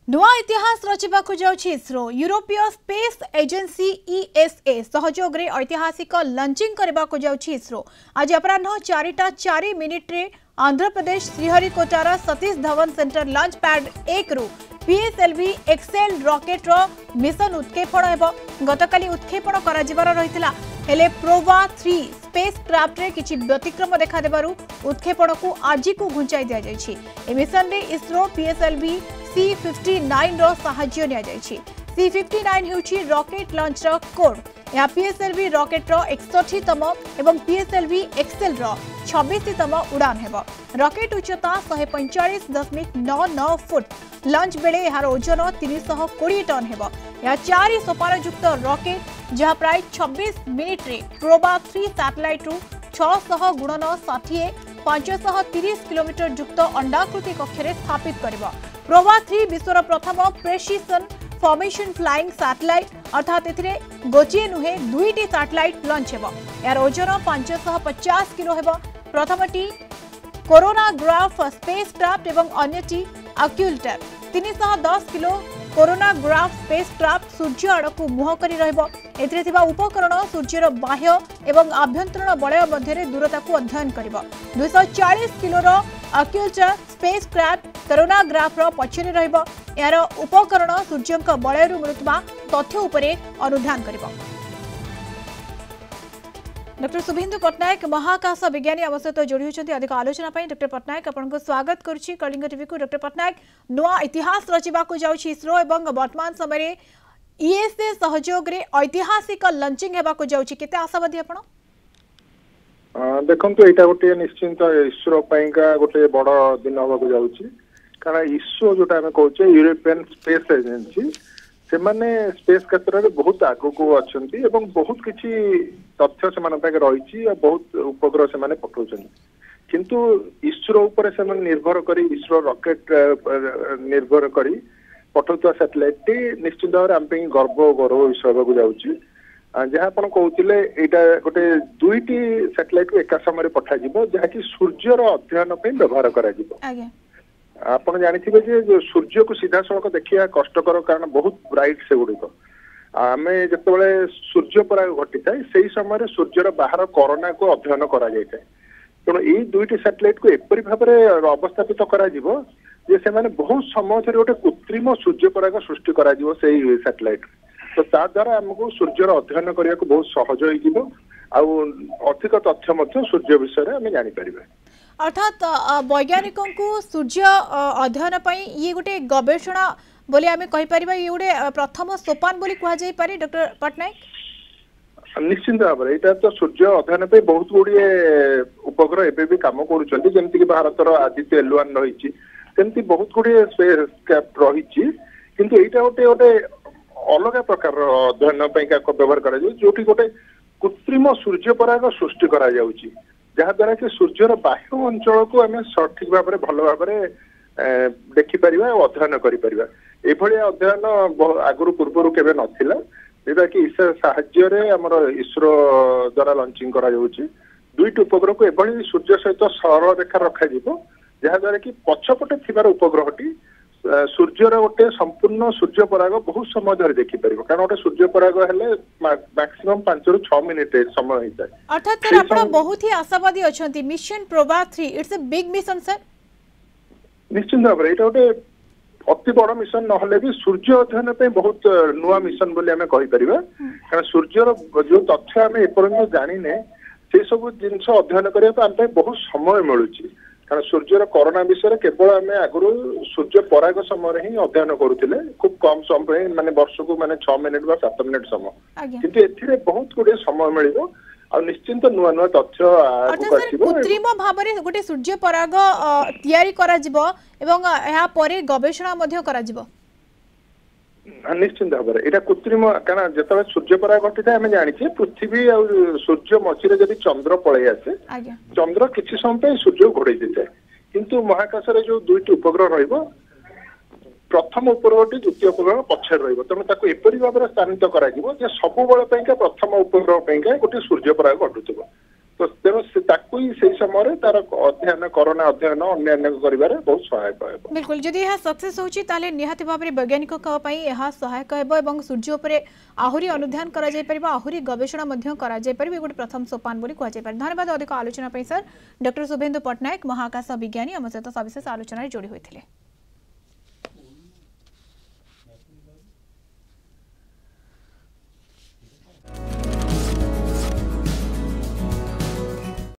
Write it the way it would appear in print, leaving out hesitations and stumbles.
नुआ इतिहास रचिबाकु जाउछि इसरो यूरोपीय स्पेस एजेंसी ईएसए सहयोग रे ऐतिहासिक लंचिंग करबाकु जाउछि इसरो आज अपराह्न 4:04 रे आंध्र प्रदेश श्रीहरिकोटार Satish Dhawan centre launch pad 1 रु पीएसएलवी एक्सेल रॉकेट रो मिशन उत्क्षेपण हेबो। गतकाली उत्क्षेपण करा जिबार रहितला हेले प्रोवा 3 स्पेस क्राफ्ट रे किछि व्यतिक्रम देखा देबारु उत्क्षेपण को आज को घुंचाई दिया जायछि। ए मिशन रे इसरो पीएसएलवी C59 रो सहाय्य निया जायछि। C59 हेउछि रॉकेट लॉन्चर कोड। या पीएसएलवी रॉकेट रो 61तम एवं पीएसएलवी एक्सेल रो 26तम उड़ान हेबो। Rocket उच्चता 145.99 foot. लॉन्च बेले यार ओजन 320 टन हेबो। या 4 सोपान युक्त रॉकेट जहा प्राय 26 मिनिट रे प्रोबा 3 सैटेलाइट रु 600 गुणन 60 530 किलोमीटर युक्त अंडाकृति कक्षरे स्थापित करिबो। प्रोवा 3 विश्वर प्रथम प्रेसिशन फॉर्मेशन फ्लाइंग सैटेलाइट अर्थात एथिरे गोचिए नुहे दुईटी सैटेलाइट लॉन्च हेबो। यार ओजन 550 किलो हेबो। प्रथमटी कोरोना ग्राफ स्पेस क्राफ्ट एवं अन्यटी occulter 310 kilo coronagraph spacecraft सूर्य आड़क मुह करी रहइबो। एथिरे थिबा उपकरण सूर्यर बाह्य एवं आभ्यंतरण वलय मध्य दूरता को अध्ययन करिबो। 240 किलो रो अक्यूल्टर स्पेस क्राफ्ट कोरोना ग्राफ रो पछरे रहइबो। यार उपकरण सूर्यंक वलयरु मिलुतबा तथ्य उपरे अनुध्यान करिबो। डॉक्टर शुभेन्दु पट्टनायक महाकाश विज्ञानी आम सहित जोड़ी होती अधिक आलोचना डॉक्टर पट्टनायक आपको स्वागत करुच्ची कलिंग टीवी को। डॉक्टर पट्टनायक नुआ इतिहास रचिबाकु जाउछि इसरो एवं वर्तमान समय ईएसए सहयोग रे ऐतिहासिक लॉन्चिंग हेबाकु जाउछि केते आशावादी आपण? देखंतु एटा गोटे निश्चिंत इसरो पाइका गोटे बड़ दिन होबाकु जाउछि कारण इसरो जोटा हम कहउछे यूरोपियन स्पेस एजेंसी से माने स्पेस क्षेत्र में बहुत आगु को अच्छी एवं बहुत किसी तथ्य से रही बहुत उपग्रह से पठाउछन किंतु इसरो ऊपर से निर्भर करी इसरो रॉकेट निर्भर करी पठाउता सैटेलाइट निश्चित भाव आम गर्व विषय होगा जाऊँगी जहाँ आप कहते यहाँ गोटे दुईटी सैटेलाइट को एका समय पठा जहाँकि सूर्यर अध्ययन व्यवहार कर आपण जानिथिबे जे सूर्य को सीधा सड़क देखिया कष्टकर कारण बहुत ब्राइट से गुड़िक आम जिते सूर्य पराग घटी थाए से समय सूर्यर बाहर कोरोना को अध्ययन करा जाए तेणु यही दुईटी सैटेलाइट को एपरी भाव में अवस्थापित करा जे से माने बहुत समय धरी गोटे कृत्रिम सूर्य पराग सृष्टि करा से सैटेलाइट तो ता द्वारा आमको सूर्यर अध्ययन करने को बहुत सहज हो अधिक तथ्य सूर्य विषय में जानी परिबे। अर्थात वैज्ञानिकों को सूर्य अध्ययन पई ये गोटे गवेषणा बोली आमे कहि परिबा ये गोटे प्रथम सोपान बोली कहा जाई पारे डॉक्टर पट्टनायक? निश्चित भाव में यहाँ तो सूर्य अध्ययन पे बहुत गुड़िए उपग्रह एबे भी काम करुछंती जेमति कि भारतर आदित्य L1 रही सेमती बहुत गुड़िए स्पेस क्राफ्ट रही किंतु एटा गोटे गोटे अलग प्रकार अध्ययन पे व्यवहार करा जोठी गोटे कृत्रिम सूर्य पराग सृष्टि करा जाउची जहाद्वारा कि सूर्यर बाह्य अंचल को आम सठिक भाव में भल भाव में देखिपर अध्ययन कर अध्ययन आगु पूर्व केवे नथिला जोटा कि इस साहाय्य आमर इसरो द्वारा लॉन्चिंग करा जाउची दुईटी उपग्रह को एभली सूर्य सहित सरल रेखा रखा जहाद्वारा कि पछपटे थिबार उपग्रहटी सूर्यर गोटे संपूर्ण सूर्य पराग बहुत समय धरी देखिपर कारण गोटे सूर्य पराग हेले मैक्सिमम 5 ରୁ 6 मिनिट समय होता है। अर्थात सर आपण बहुत ही आशावादी अछंती mission Proba 3 it's a big mission sir. निश्चित भाव में एटा गोटे अति बड़ मिशन नहले भी सूर्य अध्ययन पे बहुत नुआ मिशन बोली आमे कहि परिबा कारण सूर्यर जो तथ्य आमे एपर्यंत जानिने से सब जिंस अध्ययन करिया पे आमे बहुत समय मिलुची कारण सूर्यर कोरोना विषय केवल आम आगु सूर्य पराग समय ही अध्ययन करुले खूब कम समय माने वर्ष को माने 6 मिनिट बा 7 मिनिट समय किंतु एथिरे बहुत गुडे समय मिलिबो आ निश्चिंत नुआ नुआ तथ्य आगु आसीबो। कृत्रिम भाव में गोटे सूर्य पराग तयारी करा जिवो एवं या परे गवेषणा मध्ये करा जिवो निश्चिंत भाव में यहाँ कृत्रिम कारण जो सूर्य पराग घटी था जानी पृथ्वी आ सूर्य मझे जब चंद्र पलि आसे चंद्र किसी समय सूर्य घोड़े देता है किंतु महाकाश जो दुईटी उपग्रह रहिबो प्रथम उपग्रहटी द्वितीय उपग्रह पछे रहिबो तेणु एपरी भाव में स्थानित करा सब बेले प्रथम उपग्रह गोटे सूर्य पराग घटुथिबो तो तेणु ताकू ही से समय तार अध्ययन कोरोना अध्ययन अन्य कर बहुत सहायक है। बिल्कुल जदि यह सक्सेस होची ताले निहाती भाव में वैज्ञानिक यह सहायक है सूर्य उपर आहुरी अनुध्यान करा आहुरी गवेषणा गोटे प्रथम सोपान बोली कहुई। धन्यवाद अधिक आलोचना सर डॉक्टर शुभेन्दु पट्टनायक महाकाश विज्ञानी आम सहित सविशेष आलोचना जोड़ी होते।